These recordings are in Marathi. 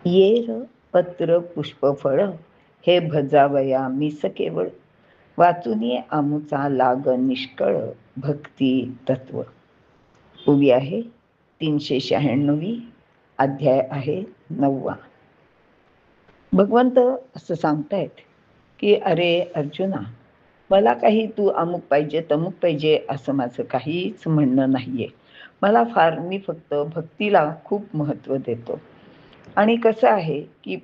येर पत्र पुष्पफळ हे भजावया मीस केवळ वाचुनी आमुचा लाग निष्कळ भक्ती तत्व. उभी आहे 396 अध्याय आहे 9. भगवंत असं सांगतायत की अरे अर्जुना, मला काही तू अमुक पाहिजे तमुक पाहिजे असं माझं काहीच म्हणणं नाहीये. मी फक्त भक्तीला खूप महत्त्व देतो. आणि कसं आहे की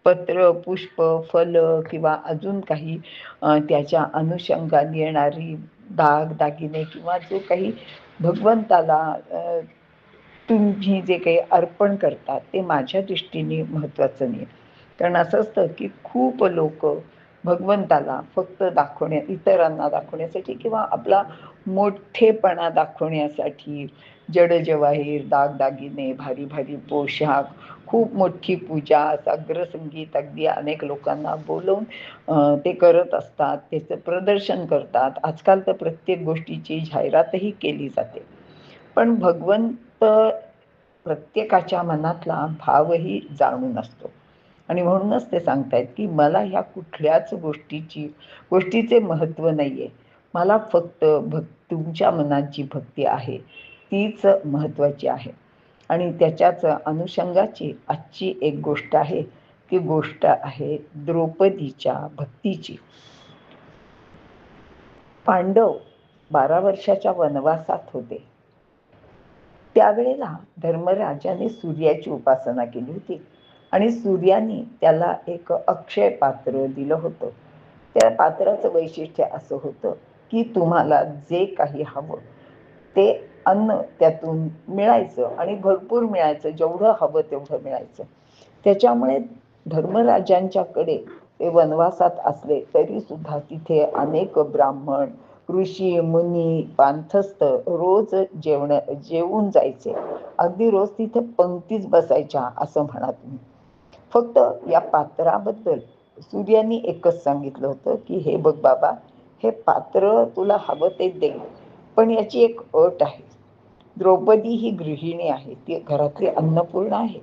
पत्र पुष्प फल किंवा अजून काही त्याच्या अनुषंगाने येणारी दागिने किंवा जो काही भगवंताला तुम्ही जे काही अर्पण करता ते माझ्या दृष्टीने महत्त्वाचं नाही. कारण असं असतं की खूप लोक भगवंताला फक्त इतरांना दाखवण्यासाठी किंवा आपला मोठेपणा दाखवण्यासाठी जडजवाहीर दागदागिने भारी भारी पोशाख खूप मोठी पूजा साग्रसंगीत अगदी अनेक लोकांना बोलवून ते करत असतात, त्याचं प्रदर्शन करतात. आजकाल तर प्रत्येक गोष्टीची जाहिरातही केली जाते. पण भगवंत प्रत्येकाच्या मनातला भावही जाणून असतो. आणि म्हणूनच ते सांगतायत की मला ह्या कुठल्याच गोष्टीचे महत्त्व नाहीये. मला फक्त तुमच्या मनात जी भक्ती आहे तीच महत्त्वाची आहे. आणि त्याच्याच अनुषंगाची आजची एक गोष्ट आहे, ती गोष्ट आहे द्रौपदीच्या भक्तीची. पांडव 12 वर्षाच्या वनवासात होते. त्यावेळेला धर्मराजाने सूर्याची उपासना केली होती आणि सूर्याने त्याला एक अक्षय पात्र दिलं होतं. त्या पात्राचं वैशिष्ट्य असं होतं की तुम्हाला जे काही हवं ते अन्न त्यातून मिळायचं आणि भरपूर मिळायचं, जेवढं हवं तेवढं मिळायचं. त्याच्यामुळे धर्मराजांच्याकडे ते वनवासात असले तरी सुद्धा तिथे अनेक ब्राह्मण ऋषी मुनी पांथस्थ रोज जेवून जायचे. अगदी रोज तिथे पंक्तीच बसायच्या असं म्हणा तुम्ही. फक्त या पात्राबद्दल सूर्यानी एकच सांगितलं होतं की हे बघ बाबा, हे पात्र तुला हवं ते दे, पण याची एक अट आहे. द्रौपदी ही गृहिणी आहे, ती घरातली अन्नपूर्णा आहे.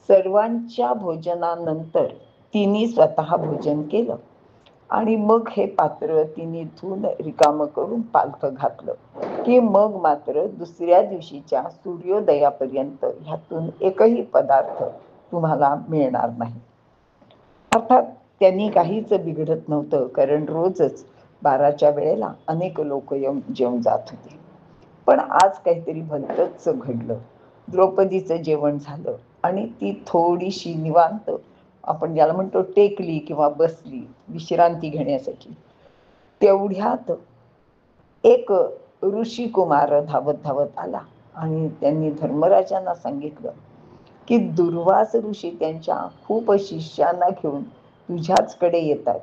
सर्वांच्या भोजनानंतर तिने स्वतः भोजन केलं आणि मग हे पात्र तिने धुवून रिकामं करून पालथं घातलं की मग मात्र दुसऱ्या दिवशीच्या सूर्योदयापर्यंत ह्यातून एकही पदार्थ तुम्हाला मिळणार नाही. अर्थात त्यांनी काहीच बिघडत नव्हतं, कारण रोजच 12च्या वेळेला अनेक लोक येऊन जेवून जात होते. पण आज काहीतरी भलतंच घडलं. द्रौपदीचं जेवण झालं आणि ती थोडीशी निवांत, आपण ज्याला म्हणतो टेकली किंवा बसली विश्रांती घेण्यासाठी. तेवढ्यात एक ऋषी कुमार धावत धावत आला आणि त्यांनी धर्मराजांना सांगितलं की दुर्वास ऋषी त्यांच्या खूप शिष्यांना घेऊन तुझ्याचकडे येतात.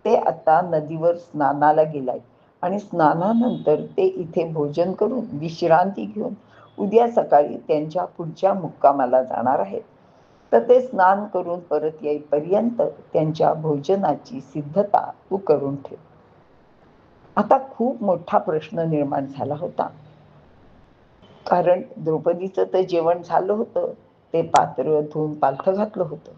ते आता नदीवर स्नानाला गेलाय आणि स्नानानंतर ते इथे भोजन करून विश्रांती घेऊन उद्या सकाळी त्यांच्या पुढच्या मुक्कामाला जाणार आहेत. तर ते स्नान करून परत येईपर्यंत त्यांच्या भोजनाची सिद्धता तू करून ठेव. आता खूप मोठा प्रश्न निर्माण झाला होता, कारण द्रौपदीचं तर जेवण झालं होतं, ते पात्र धुवून पालथं घातलं होतं.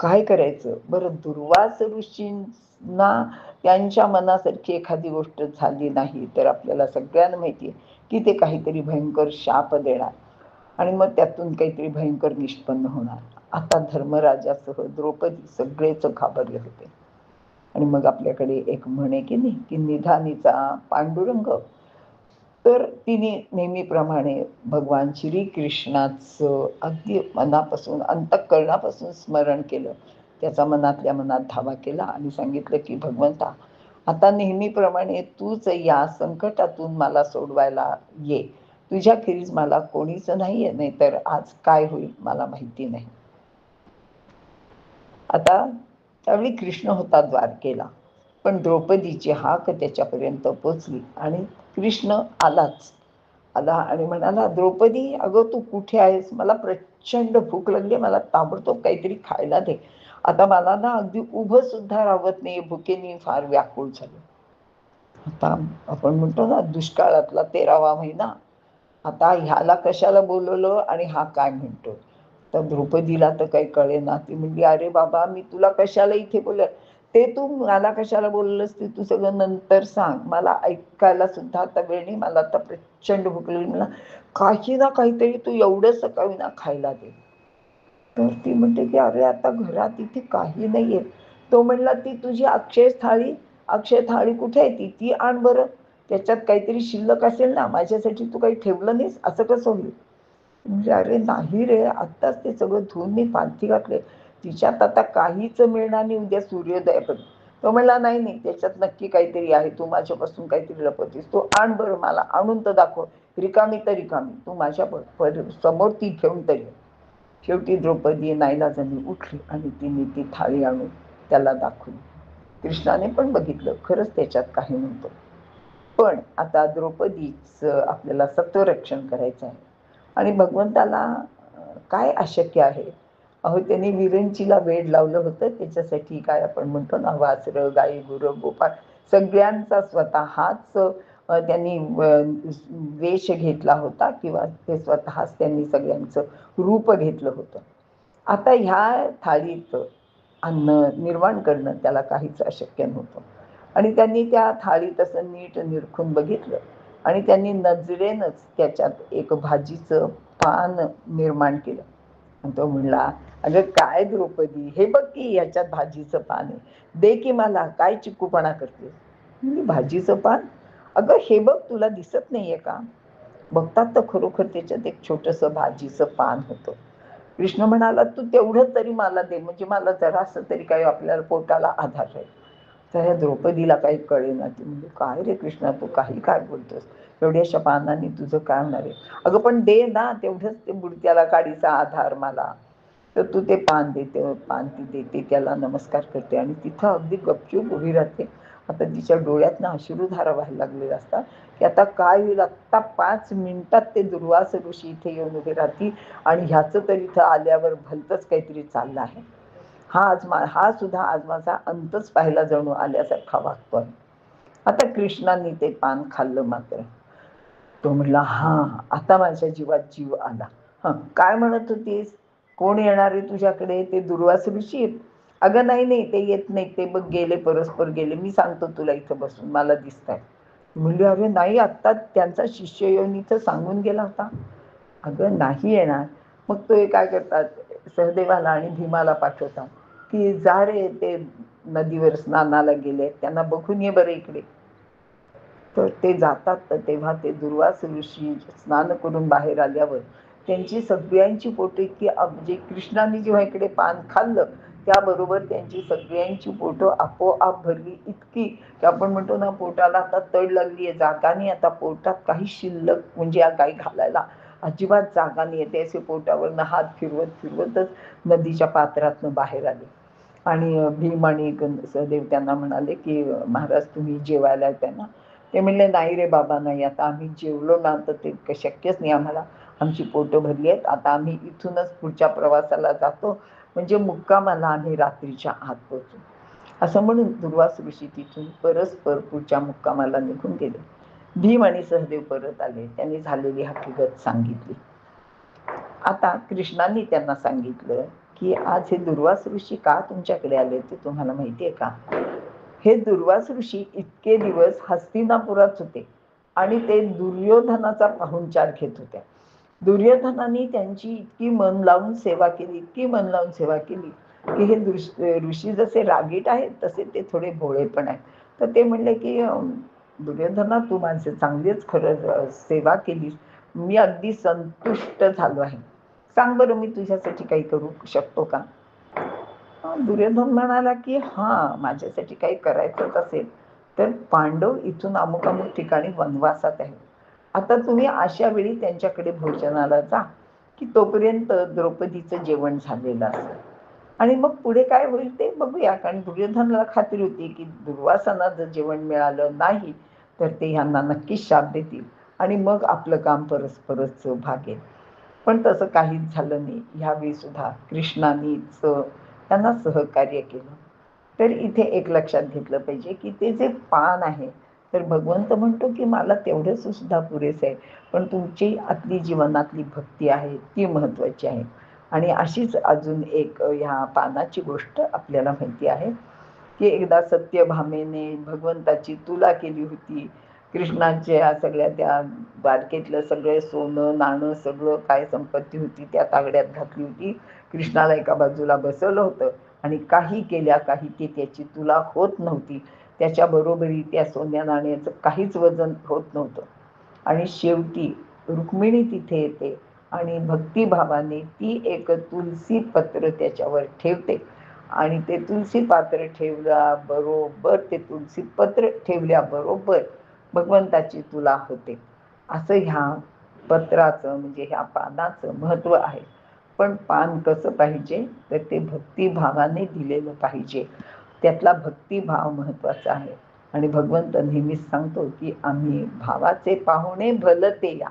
काय करायचं बरं? दुर्वास ऋषींना त्यांच्या मनासारखी एखादी गोष्ट झाली नाही तर आपल्याला सगळ्यांना माहिती आहे की ते काहीतरी भयंकर शाप देणार आणि मग त्यातून काहीतरी भयंकर निष्पन्न होणार. आता धर्मराजासह द्रौपदी सगळेच घाबरले होते. आणि मग आपल्याकडे एक म्हणे की नाही की निधानीचा पांडुरंग. तर तिने नेहमीप्रमाणे भगवान श्रीकृष्णाचं अगदी मनापासून अंतःकरणापासून स्मरण केलं. त्याचा मनातल्या मनात धावा केला आणि सांगितलं की भगवंता, आता नेहमीप्रमाणे तूच या संकटातून मला सोडवायला ये. तुझ्याखेरीज मला कोणीच नाहीये, नाहीतर आज काय होईल मला माहिती नाही. आता त्यावेळी कृष्ण होता द्वारकेला, पण द्रौपदीची हाक त्याच्यापर्यंत पोचली आणि कृष्ण आला आणि म्हणाला, द्रौपदी अगं तू कुठे आहेस? मला प्रचंड भूक लागली, मला ताबडतोब काहीतरी खायला दे. आता मला ना अगदी उभं सुद्धा राहत नाही, भुकेने फार व्याकुळ झालं. आता आपण म्हणतो ना दुष्काळातला 13वा महिना. आता ह्याला कशाला बोलवलं आणि हा काय म्हणतो? तर द्रौपदीला तर काही कळेना. ती म्हणली, अरे बाबा, मी तुला कशाला इथे बोल, ते तू मला कशाला बोललंस ते तू सगळं नंतर सांग, मला ऐकायला सुद्धा आता वेळ नाही, मला आता प्रचंड भूक लागली, मला काही ना काहीतरी तू एवढं सकाळी ना खायला दे. तर ती म्हणते की अरे आता घरात इथे काही नाहीये. तो म्हणला, ती तुझी अक्षय थाळी कुठे आहे, ती ती आण बरं, त्याच्यात काहीतरी शिल्लक असेल ना, माझ्यासाठी तू काही ठेवलं नाहीस, असं कसं होईल. म्हणजे अरे नाही रे, आत्ताच ते सगळं धुवून मी पालथी घातले, तिच्यात आता काहीच मिळणार नाही उद्या सूर्योदयापर्यंत. तो म्हणला, नाही नाही, त्याच्यात नक्की काहीतरी आहे, तू माझ्यापासून काहीतरी लपवतेस, तू आण बरं, मला आणून तर दाखव, रिकामी तर रिकामी, तू माझ्या समोर ती ठेवून तरी. शेवटी द्रौपदी नाईलाजाने उठली आणि तिने ती थाळी आणून त्याला दाखवली. कृष्णाने पण बघितलं, खरंच त्याच्यात काही नव्हतं. पण आता द्रौपदीच आपल्याला सत्वरक्षण करायचं आहे आणि भगवंताला काय अशक्य आहे. अहो, त्यांनी विरंचीला वेड लावलं होतं, त्याच्यासाठी काय आपण म्हणतो ना, वासरं, गाई, गुरं, गोपाळ सगळ्यांचा स्वतःच त्यांनी वेश घेतला होता, किंवा ते स्वतःच त्यांनी सगळ्यांचं रूप घेतलं होतं. आता ह्या थाळीत अन्न निर्माण करणं त्याला काहीच अशक्य नव्हतं. आणि त्यांनी त्या थाळीत असं नीट निरखून बघितलं आणि त्यांनी नजरेनंच त्याच्यात एक भाजीचं पान निर्माण केलं. आणि तो म्हणला, अगं काय द्रौपदी, हे बघ की ह्याच्यात भाजीचं पान आहे, दे की मला, काय चिकूपणा करते. भाजीचं पान, अगं हे बघ, तुला दिसत नाहीये का. बघतात तर खरोखर त्याच्यात एक छोटस भाजीचं पान होतं. कृष्ण म्हणाला, तू तेवढं तरी मला दे, म्हणजे मला जरासं तरी काही आपल्याला पोटाला आधार आहे. तर ह्या द्रौपदीला काही कळेना. ती म्हणजे, काय रे कृष्णा, तू काही काय बोलतोस, एवढ्याशा पानांनी तुझं काय होणार आहे. अगं पण दे ना, तेवढंच ते बुडत्याला काडीचा आधार मला. तर तू ते पान देते, पान ती देते, त्याला नमस्कार करते आणि तिथं अगदी गपचूप उभी राहते. आता तिच्या डोळ्यातनं अश्रुधारा व्हायला लागलेल्या असतात की आता काय होईल. आत्ता 5 मिनिटात ते दुर्वास ऋषी इथे येऊन उभे राहतील आणि ह्याचं तर इथं आल्यावर भलतंच काहीतरी चाललं आहे. हा सुद्धा आज माझा अंतच पाहायला जणू आल्यासारखा वागतोय. आता कृष्णांनी ते पान खाल्लं मात्र. तो म्हणला, हा, आता माझ्या जीवात जीव आला. काय म्हणत होतीस, कोण येणार आहे तुझ्याकडे, ते दुर्वास ऋषी. अगं नाही नाही, ते येत नाही, ते बघ गेले, परस्पर गेले, मी सांगतो तुला, इथं बसून मला दिसत आहे. म्हणले, अरे नाही, आत्ता त्यांचा शिष्य येऊन इथं सांगून गेला होता. अगं नाही येणार. मग तो काय करतात, सहदेवाला आणि भीमाला पाठवतात की जा रे, ते नदीवर स्नानाला गेले, त्यांना बघून ये बरं इकडे. तर ते जातात. तर तेव्हा ते दुर्वास ऋषी स्नान करून बाहेर आल्यावर त्यांची सगळ्यांची पोटं इतकी, म्हणजे कृष्णाने जेव्हा इकडे पान खाल्लं त्याबरोबर त्यांची सगळ्यांची पोटं आपोआप भरली, इतकी की आपण म्हणतो ना, पोटाला आता तड लागली आहे, जागा नाही आता पोटात काही शिल्लक, म्हणजे काही घालायला अजिबात जागा नाही आहे. ते असे पोटावरनं हात फिरवत फिरवतच नदीच्या पात्रातनं बाहेर आले. आणि भीम आणि सहदेव त्यांना म्हणाले की महाराज, तुम्ही जेवायला त्यांना. ते म्हणले, नाही रे बाबा, नाही, आता आम्ही जेवलो ना तर ते शक्यच नाही आम्हाला, आमची पोटं भरली आहेत, आता आम्ही इथूनच पुढच्या प्रवासाला जातो, म्हणजे मुक्कामाला आम्ही रात्रीच्या आत पोहोचू. असं म्हणून दुर्वास ऋषी तिथून परस्पर पुढच्या मुक्कामाला निघून गेले. भीम आणि सहदेव परत आले, त्यांनी झालेली हकीकत सांगितली. आता कृष्णांनी त्यांना सांगितलं की आज हे दुर्वास ऋषी का तुमच्याकडे आले ते तुम्हाला माहिती आहे का. हे दुर्वास ऋषी इतके दिवस हस्तिनापुरात होते आणि ते दुर्योधनाचा पाहुणचार घेत होते. दुर्योधनाने त्यांची इतकी मन लावून सेवा केली, इतकी मन लावून सेवा केली की हे ऋषी जसे रागीट आहेत तसे ते थोडे भोळे पण आहेत. तर ते म्हणले की दुर्योधना, तू माझे चांगलीच खरं सेवा केलीस, मी अगदी संतुष्ट झालो आहे, सांग बरं मी तुझ्यासाठी काही करू शकतो का. दुर्योधन म्हणाला की हा, माझ्यासाठी काही करायचंच असेल तर पांडव इथून अमुक अमुक ठिकाणी वनवासात आहे, आता तुम्ही अशा वेळी त्यांच्याकडे भोजनाला जा की तोपर्यंत द्रौपदीचं जेवण झालेलं असेल आणि मग पुढे काय होईल ते बघूया. कारण दुर्योधनाला खात्री होती की दुर्वासांना जर जेवण मिळालं नाही तर ते ह्यांना नक्कीच शाप देतील आणि मग आपलं काम परस्परच भागेल. पण तसं काहीच झालं नाही. ह्यावेळी सुद्धा कृष्णानीच त्यांना सहकार्य केलं. तर इथे एक लक्षात घेतलं पाहिजे की ते जे पान आहे, तर भगवंत म्हणतो की मला तेवढंच सुद्धा पुरेसं आहे, पण तुमची आतली जीवनातली भक्ती आहे ती महत्वाची आहे. आणि अशीच अजून एक ह्या पानाची गोष्ट आपल्याला माहिती आहे की एकदा सत्यभामेने भगवंताची तुला केली होती. कृष्णाच्या सगळ्या त्या द्वारकेतलं सगळं सोनं नाणं सगळं काय संपत्ती होती त्या तागड्यात घातली होती. कृष्णाला एका बाजूला बसवलं होतं आणि काही केल्या काही ती त्याची तुला होत नव्हती. त्याच्या बरोबरी त्या सोन्या नाण्याचं काहीच वजन होत नव्हतं. आणि शेवटी रुक्मिणी तिथे येते आणि भक्तिभावाने ती एक तुलसी पत्र त्याच्यावर ठेवते आणि ते तुलसी पात्र ठेवल्याबरोबर ते तुलसी पत्र ठेवल्याबरोबर भगवंताची तुला होते. असं ह्या पत्राचं म्हणजे ह्या पानाचं महत्व आहे. पण पान कसं पाहिजे तर ते भक्तिभावाने दिलेलं पाहिजे. त्यातला भक्तिभाव महत्वाचा आहे. आणि भगवंत नेहमीच सांगतो की आम्ही भावाचे पाहुणे भलते या.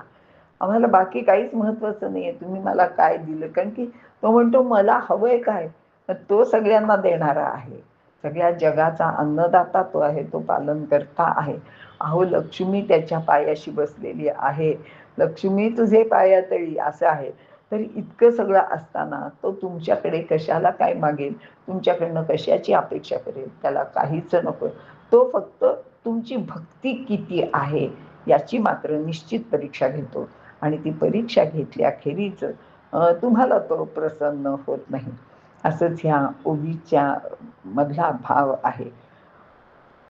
आम्हाला बाकी काहीच महत्वाचं नाहीये तुम्ही मला काय दिलं, कारण की तो म्हणतो मला हवंय काय, तर तो सगळ्यांना देणारा आहे. सगळ्या जगाचा अन्नदाता तो आहे, तो पालन करता आहे. अहो लक्ष्मी त्याच्या पायाशी बसलेली आहे. लक्ष्मी तुझे पायातळी असं आहे. तर इतकं सगळं असताना तो तुमच्याकडे कशाला काय मागेल, तुमच्याकडनं कशाची अपेक्षा करेल, त्याला काहीच नको. तो फक्त तुमची भक्ती किती आहे याची मात्र निश्चित परीक्षा घेतो आणि ती परीक्षा घेतल्याखेरीज तुम्हाला तो प्रसन्न होत नाही. असंच ह्या ओवीच्या मधला भाव आहे